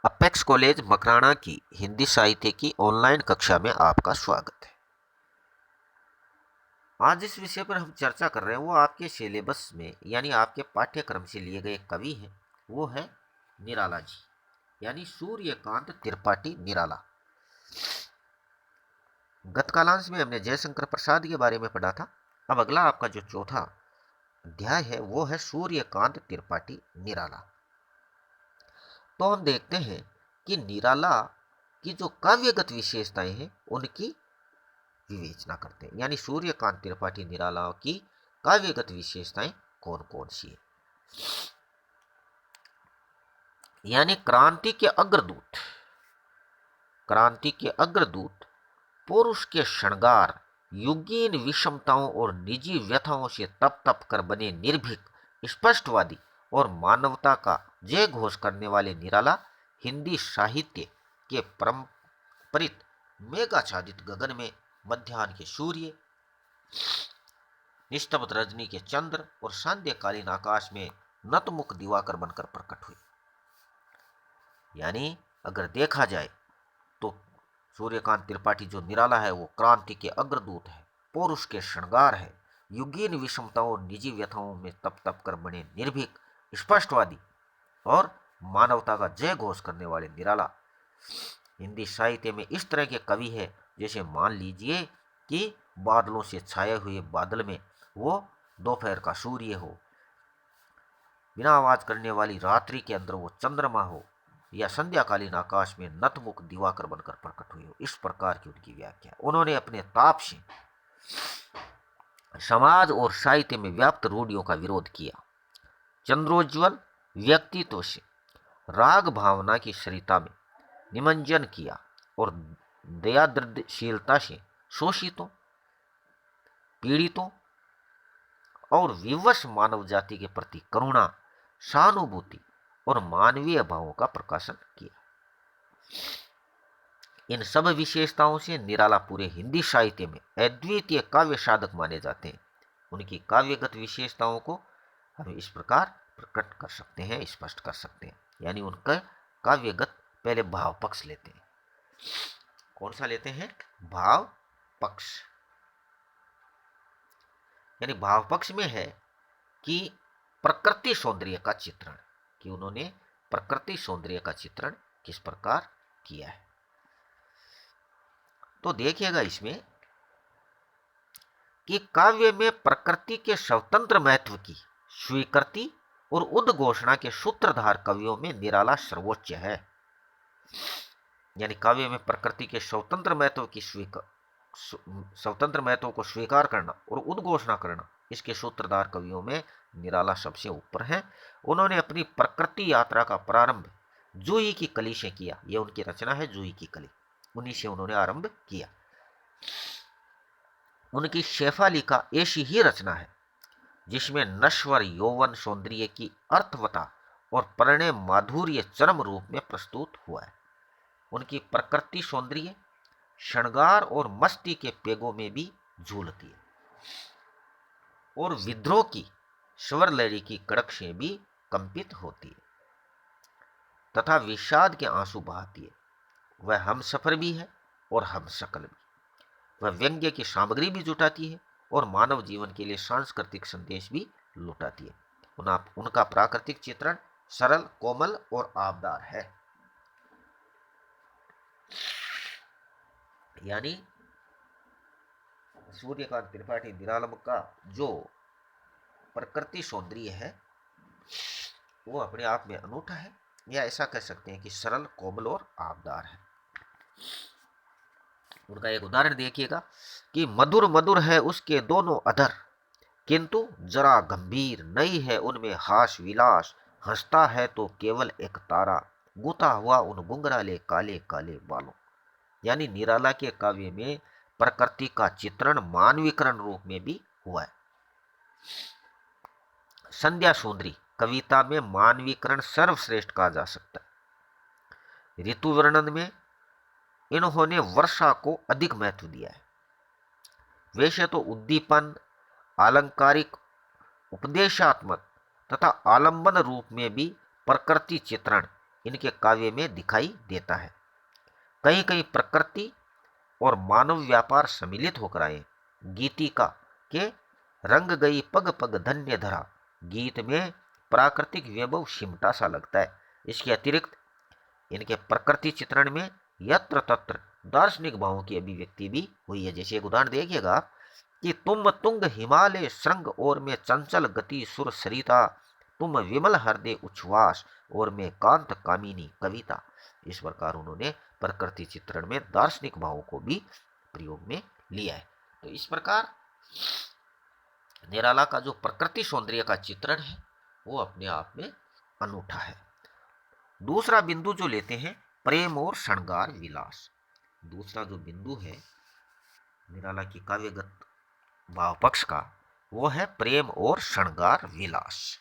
Apex college Makrana की हिंदी साहित्य की ऑनलाइन कक्षा में आपका स्वागत है। आज जिस विषय पर हम चर्चा कर रहे हैं वो आपके सिलेबस में यानी आपके पाठ्यक्रम से लिए गए कवि हैं। वो है निराला जी यानी सूर्यकांत त्रिपाठी निराला। गत कालांश में हमने जयशंकर प्रसाद के बारे में पढ़ा था। अब अगला आपका जो चौथा अध्याय है वो है सूर्यकांत त्रिपाठी निराला। तो हम देखते हैं कि निराला की जो काव्यगत विशेषताएं हैं उनकी विवेचना करते हैं, यानी सूर्यकांत त्रिपाठी निराला की काव्यगत विशेषताएं कौन कौन सी है। यानी क्रांति के अग्रदूत, क्रांति के अग्रदूत पुरुष के श्रृंगार, युगीन विषमताओं और निजी व्यथाओं से तप तप कर बने निर्भीक, स्पष्टवादी और मानवता का जय घोष करने वाले निराला हिंदी साहित्य के परंपरित मेघाच्छादित गगन में मध्याह्न के सूर्य, निस्तब्ध रजनी के चंद्र और सांध्यकालीन आकाश में नतमुख दिवाकर बनकर प्रकट हुए। यानी अगर देखा जाए तो सूर्यकांत त्रिपाठी जो निराला है वो क्रांति के अग्रदूत है, पौरुष के श्रृंगार है, युगीन विषमताओं और निजी व्यथाओं में तप तप कर बने निर्भीक, स्पष्टवादी और मानवता का जय घोष करने वाले निराला हिंदी साहित्य में इस तरह के कवि है जैसे मान लीजिए कि बादलों से छाए हुए बादल में वो दोपहर का सूर्य हो, बिना आवाज करने वाली रात्रि के अंदर वो चंद्रमा हो, या संध्याकालीन आकाश में नतमुख दिवाकर बनकर प्रकट हुई हो। इस प्रकार की उनकी व्याख्या। उन्होंने अपने ताप से समाज और साहित्य में व्याप्त रूढ़ियों का विरोध किया, चंद्रोज्वल व्यक्तित्व से राग भावना की सरिता में निमंजन किया और दयादृढ़शीलता से शोषितों, पीड़ितों और विवश मानव जाति के प्रति करुणा, सहानुभूति और मानवीय भावों का प्रकाशन किया। इन सब विशेषताओं से निराला पूरे हिंदी साहित्य में अद्वितीय काव्य साधक माने जाते हैं। उनकी काव्यगत विशेषताओं को हम इस प्रकार प्रकट कर सकते हैं, स्पष्ट कर सकते हैं। यानी उनका काव्यगत पहले भाव पक्ष लेते हैं। कौन सा लेते हैं? भाव पक्ष। यानी भाव पक्ष में है कि प्रकृति सौंदर्य का चित्रण, कि उन्होंने प्रकृति सौंदर्य का चित्रण किस प्रकार किया है। तो देखिएगा इसमें कि काव्य में प्रकृति के स्वतंत्र महत्व की स्वीकृति और उद्घोषणा के सूत्रधार कवियों में निराला सर्वोच्च है। यानी काव्य में प्रकृति के स्वतंत्र महत्व की स्वतंत्र महत्व को स्वीकार करना और उद्घोषणा करना, इसके सूत्रधार कवियों में निराला सबसे ऊपर है। उन्होंने अपनी प्रकृति यात्रा का प्रारंभ जूही की कली से किया। यह उनकी रचना है, जूही की कली, उन्हीं से उन्होंने आरंभ किया। उनकी शेफालिका ऐसी ही रचना है जिसमें नश्वर यौवन सौंदर्य की अर्थवता और प्रणय माधुर्य चरम रूप में प्रस्तुत हुआ है। उनकी प्रकृति सौंदर्य श्रृंगार और मस्ती के पेगों में भी झूलती है और विद्रोह की स्वर लहरी की कड़क से भी कंपित होती है तथा विषाद के आंसू बहाती है। वह हम सफर भी है और हम शकल भी। वह व्यंग्य की सामग्री भी जुटाती है और मानव जीवन के लिए सांस्कृतिक संदेश भी लुटाती है। उनका प्राकृतिक चित्रण सरल, कोमल और आबदार है। यानी सूर्यकांत त्रिपाठी निरालम का जो प्रकृति सौंदर्य है वो अपने आप में अनूठा है, या ऐसा कह सकते हैं कि सरल, कोमल और आबदार है। उनका एक उदाहरण देखिएगा कि मधुर मधुर है उसके दोनों अधर, किंतु जरा गंभीर नहीं है उनमें हास विलास, हंसता है तो केवल एक तारा, गुथा हुआ उन गुंगराले काले काले बालों। यानी निराला के काव्य में प्रकृति का चित्रण मानवीकरण रूप में भी हुआ है। संध्या सुंदरी कविता में मानवीकरण सर्वश्रेष्ठ कहा जा सकता है। ऋतु वर्णन में इन्होंने वर्षा को अधिक महत्व दिया है। वैसे तो उद्दीपन, आलंकारिक, उपदेशात्मक तथा आलंबन रूप में भी प्रकृति चित्रण इनके काव्य में दिखाई देता है। कहीं कहीं प्रकृति और मानव व्यापार सम्मिलित होकर आए। गीतिका के रंग गई पग पग धन्य धरा गीत में प्राकृतिक वैभव सिमटा सा लगता है। इसके अतिरिक्त इनके प्रकृति चित्रण में यत्र तत्र दार्शनिक भावों की अभिव्यक्ति भी हुई है। जैसे एक उदाहरण देखिएगा कि तुम तुंग हिमालय श्रृंग और में चंचल गति सुर सरिता, तुम विमल हृदय उच्छ्वास और में कांत कामिनी कविता। इस प्रकार उन्होंने प्रकृति चित्रण में दार्शनिक भावों को भी प्रयोग में लिया है। तो इस प्रकार निराला का जो प्रकृति सौंदर्य का चित्रण है वो अपने आप में अनूठा है। दूसरा बिंदु जो लेते हैं प्रेम और श्रृंगार विलास। दूसरा जो बिंदु है निराला की काव्यगत भाव पक्ष का वो है प्रेम और श्रृंगार विलास।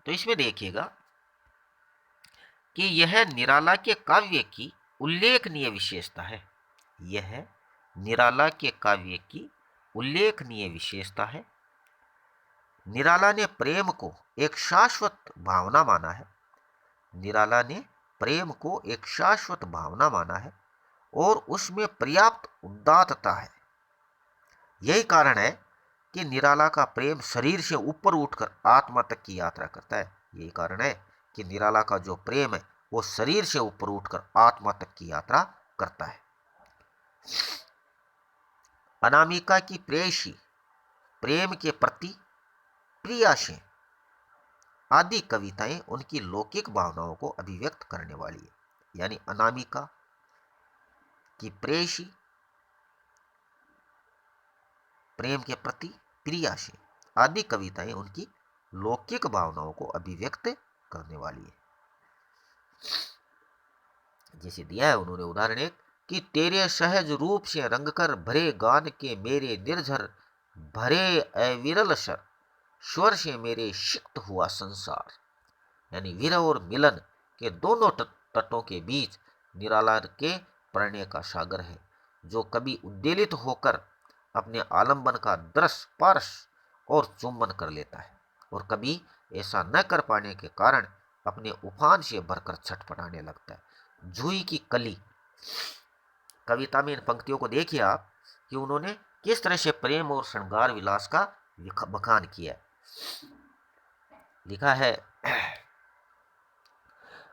तो इसमें देखिएगा कि यह निराला के काव्य की उल्लेखनीय विशेषता है। यह निराला के काव्य की उल्लेखनीय विशेषता है। निराला ने प्रेम को एक शाश्वत भावना माना है। निराला ने प्रेम को एक शाश्वत भावना माना है और उसमें पर्याप्त उदात्तता है। यही कारण है कि निराला का प्रेम शरीर से ऊपर उठकर आत्मा तक की यात्रा करता है। यही कारण है कि निराला का जो प्रेम है वो शरीर से ऊपर उठकर आत्मा तक की यात्रा करता है। अनामिका की प्रेयसी प्रेम के प्रति प्रियाशे आदि कविताएं उनकी लौकिक भावनाओं को अभिव्यक्त करने वाली है। यानी अनामिका की प्रेयसी प्रेम के प्रति प्रियाशे आदि कविताएं उनकी लौकिक भावनाओं को अभिव्यक्त करने वाली है। जैसे दिया है उन्होंने उदाहरण एक कि तेरे सहज रूप से रंग कर भरे गान के मेरे निर्झर भरे अविरल स्वर से मेरे सिक्त हुआ संसार। यानी विरह और मिलन के दोनों तटों के बीच निराला के प्रणय का सागर है, जो कभी उद्वेलित होकर अपने आलंबन का दृश्य स्पर्श और चुंबन कर लेता है और कभी ऐसा न कर पाने के कारण अपने उफान से भरकर छटपटाने लगता है। जूही की कली कविता में इन पंक्तियों को देखिए आप कि उन्होंने किस तरह से प्रेम और श्रृंगार विलास का बखान किया है। लिखा है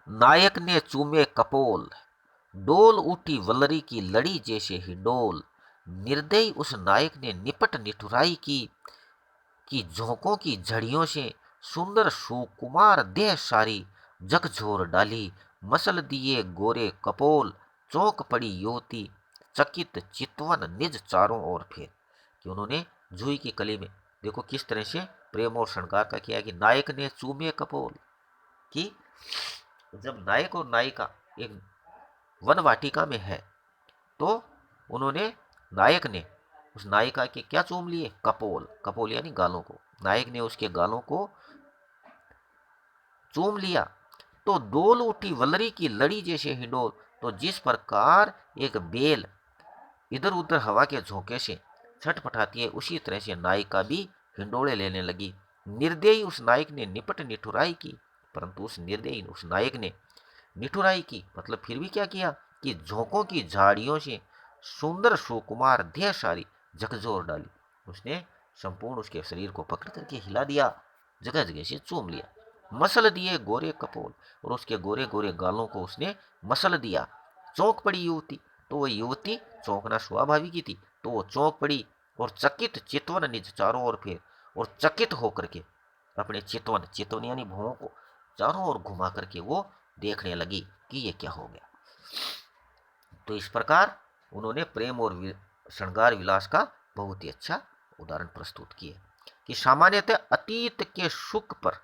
नायक ने चूमे कपोल डोल उठी वलरी की लड़ी जैसे हिंडोल, निर्दयी उस नायक ने निपट निठुराई की झोंकों की झड़ियों से सुंदर सुकुमार देह सारी झकझोर डाली, मसल दिए गोरे कपोल चौंक पड़ी युवती चकित चितवन निज चारों ओर फेर। कि उन्होंने जूही की कली में देखो किस तरह से प्रेम और श्रृंगार का किया कि नायक ने चूमे कपोल कि जब नायक और नायिका एक वन वाटिका में है तो उन्होंने नायक ने उस नायिका के क्या चूम लिए कपोल, कपोल यानी गालों को। नायक ने उसके गालों को चूम लिया तो डोल उठी वलरी की लड़ी जैसे हिंडोल। तो जिस प्रकार एक बेल इधर उधर हवा के झोंके से छटपटाती है उसी तरह से नायिका भी हिंडोले लेने लगी। निर्दयी उस नायक ने निपट निठुराई की, परंतु उस निर्दयी उस नायक ने निठुराई की मतलब फिर भी क्या किया कि झोंकों की झाड़ियों से सुंदर सुकुमार देह सारी झकझोर डाली। उसने संपूर्ण उसके शरीर को पकड़ करके हिला दिया, जगह जगह से चूम लिया। मसल दिए गोरे कपोल और उसके गोरे गोरे गालों को उसने मसल दिया। चौंक पड़ी युवती, तो वह युवती चौंकना स्वाभाविक ही थी, तो वो चौंक पड़ी और चकित चितवन निज चारों ओर फिर और चकित होकर के अपने चितवन चितवन यानी भुवों को चारों ओर घुमा करके वो देखने लगी कि ये क्या हो गया। तो इस प्रकार उन्होंने प्रेम और श्रृंगार विलास का बहुत ही अच्छा उदाहरण प्रस्तुत किए कि सामान्यतः अतीत के सुख पर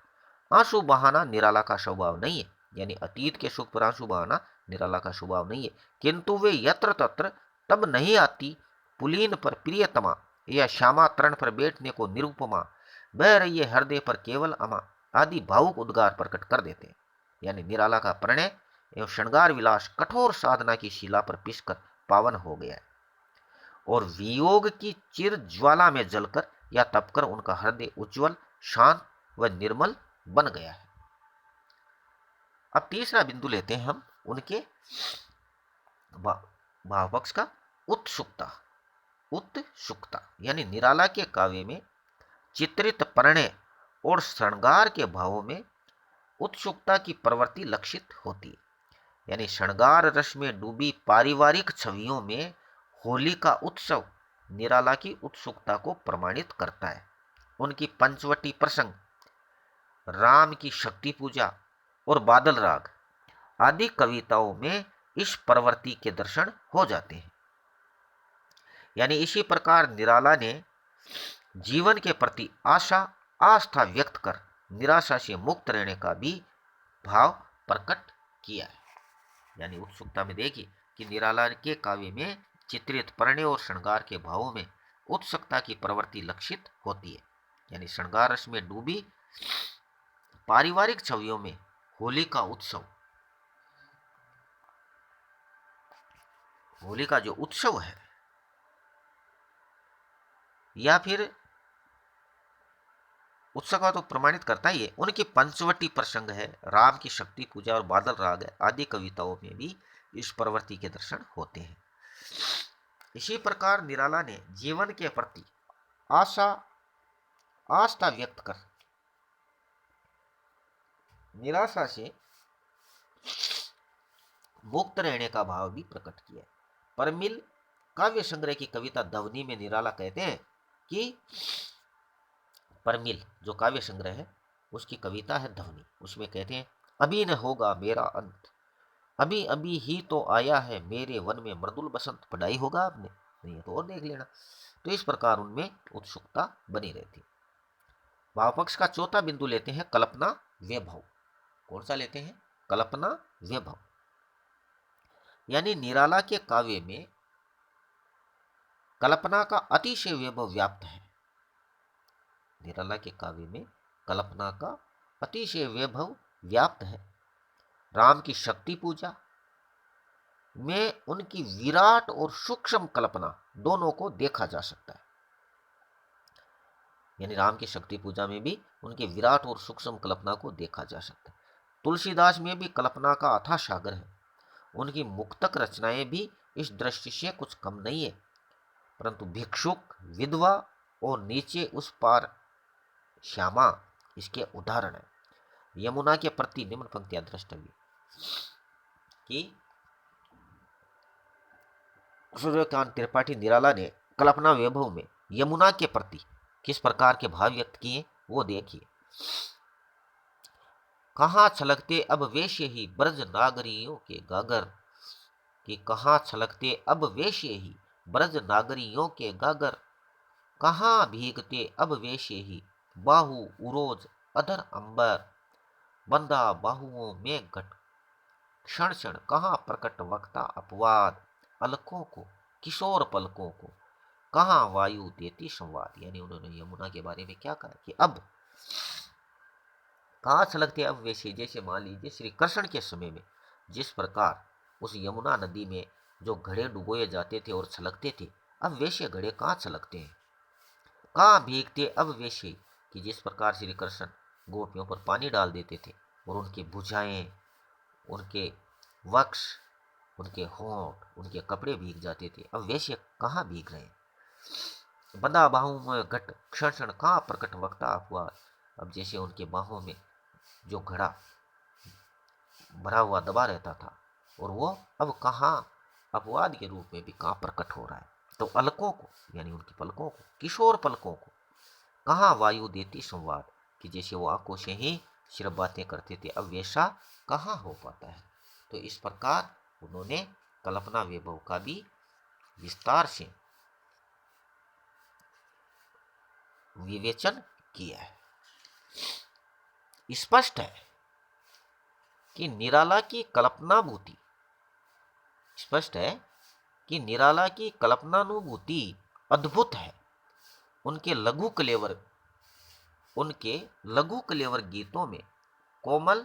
आंसू बहाना निराला का स्वभाव नहीं है। यानी अतीत के सुख पर आंसू बहाना निराला का स्वभाव नहीं है, किंतु वे यत्र तत्र तब नहीं आती पुलीन पर प्रियतमा या श्यामा तरण पर बैठने को निरुपमा बह रही है हृदय पर केवल अमा आदि भावुक उद्गार प्रकट कर देते हैं। यानी निराला का प्रणय एवं श्रृंगार विलास कठोर साधना की शिला पर पिसकर पावन हो गया है और वियोग की चिर ज्वाला में जलकर या तपकर उनका हृदय उज्जवल शांत व निर्मल बन गया है। अब तीसरा बिंदु लेते हैं हम उनके भाव पक्ष का। उत्सुकता। उत्सुकता यानी निराला के काव्य में चित्रित प्रणय और श्रृंगार के भावों में उत्सुकता की प्रवृत्ति लक्षित होती है। यानी श्रृंगार रस में डूबी पारिवारिक छवियों में होली का उत्सव निराला की उत्सुकता को प्रमाणित करता है। उनकी पंचवटी प्रसंग, राम की शक्ति पूजा और बादल राग आदि कविताओं में इस प्रवृत्ति के दर्शन हो जाते हैं। यानी इसी प्रकार निराला ने जीवन के प्रति आशा आस्था व्यक्त कर निराशा से मुक्त रहने का भी भाव प्रकट किया है। यानी उत्सुकता में देखिए कि निराला के काव्य में चित्रित प्रणय और श्रृंगार के भावों में उत्सुकता की प्रवृत्ति लक्षित होती है। यानी श्रृंगार रस में डूबी पारिवारिक छवियों में होली का उत्सव, होली का जो उत्सव है या फिर उत्सव का तो प्रमाणित करता ही है। उनकी पंचवटी प्रसंग है, राम की शक्ति पूजा और बादल राग है आदि कविताओं में भी इस प्रवृत्ति के दर्शन होते हैं। इसी प्रकार निराला ने जीवन के प्रति आशा आस्था व्यक्त कर निराशा से मुक्त रहने का भाव भी प्रकट किया। परमिल काव्य संग्रह की कविता ध्वनि में निराला कहते हैं कि परमिल जो काव्य संग्रह है उसकी कविता है ध्वनि, उसमें कहते हैं अभी न होगा मेरा अंत, अभी अभी ही तो आया है मेरे वन में मृदुल बसंत। पढ़ाई होगा आपने, नहीं है तो और देख लेना। तो इस प्रकार उनमें उत्सुकता बनी रहती। भावपक्ष का चौथा बिंदु लेते हैं कल्पना वैभव। कौन सा लेते हैं? कल्पना वैभव। यानी निराला के काव्य में कल्पना का अतिशय वैभव व्याप्त है। निराला के काव्य में कल्पना का अतिशय वैभव व्याप्त है। राम की शक्ति पूजा में उनकी विराट और सूक्ष्म कल्पना दोनों को देखा जा सकता है। यानी राम की शक्ति पूजा में भी उनके विराट और सूक्ष्म कल्पना को देखा जा सकता है। तुलसीदास में भी कल्पना का अथाह सागर है। उनकी मुक्तक रचनाएं भी इस दृष्टि से कुछ कम नहीं है। परंतु भिक्षुक, विधवा और नीचे उस पार श्यामा इसके उदाहरण है। यमुना के प्रति निम्न पंक्तियां द्रष्टव्य कि सूर्यकांत त्रिपाठी निराला ने कल्पना वैभव में यमुना के प्रति किस प्रकार के भाव व्यक्त किए वो देखिए। कहाँ छलकते अब वेश्य ही ब्रज नागरियों के गागर, कि कहाँ छलकते अब वेश्य ही ब्रज नागरियों के गागर, कहाँ भीगते अब वेश्य ही बाहु उरोज अधर अंबर, बंदा बाहुओं में घट क्षण क्षण कहाँ प्रकट वक्ता अपवाद, अलकों को किशोर पलकों को कहाँ वायु देती संवाद। यानी उन्होंने यमुना के बारे में क्या कहा कि अब कहाँ छलकते अब वैसे, जैसे मान लीजिए श्री कृष्ण के समय में जिस प्रकार उस यमुना नदी में जो घड़े डुबोए जाते थे और छलकते थे, अब वैसे घड़े कहाँ छलकते हैं। कहाँ भीगते अब वैसे, कि जिस प्रकार श्री कृष्ण गोपियों पर पानी डाल देते थे और उनकी भुजाएं, उनके वक्ष, उनके होंठ, उनके कपड़े भीग जाते थे, अब वैसे कहाँ भीग रहे हैं। बंदा बाहों में घट क्षण क्षण कहाँ प्रकट वक्ता अपवाद, अब जैसे उनके बाहों में जो घड़ा भरा हुआ दबा रहता था और वो अब कहाँ अपवाद के रूप में भी कहाँ प्रकट हो रहा है। तो अलकों को यानी उनकी पलकों को, किशोर पलकों को कहाँ वायु देती संवाद, कि जैसे वो आंखों से ही सिर्फ बातें करते थे, अब वैसा कहाँ हो पाता है। तो इस प्रकार उन्होंने कल्पना वैभव का भी विस्तार से विवेचन किया है। स्पष्ट है कि निराला की कल्पनाभूति, स्पष्ट है कि निराला की कल्पनानुभूति अद्भुत है। उनके लघु कलेवर गीतों में कोमल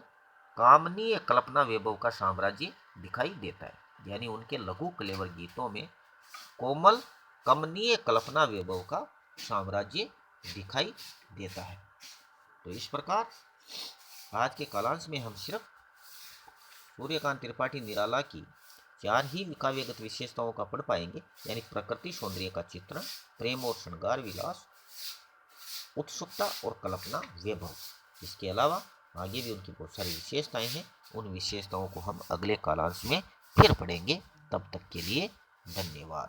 कामनीय कल्पना वैभव का साम्राज्य दिखाई देता है। यानी उनके लघु कलेवर गीतों में कोमल कमनीय कल्पना वैभव का साम्राज्य दिखाई देता है। तो इस प्रकार आज के कालांश में हम सिर्फ सूर्यकांत त्रिपाठी निराला की 4 ही काव्यगत विशेषताओं का पढ़ पाएंगे, यानी प्रकृति सौंदर्य का चित्रण, प्रेम और श्रृंगार विलास, उत्सुकता और कल्पना वैभव। इसके अलावा आगे भी उनकी बहुत सारी विशेषताएं हैं, उन विशेषताओं को हम अगले कालांश में फिर पढ़ेंगे। तब तक के लिए धन्यवाद।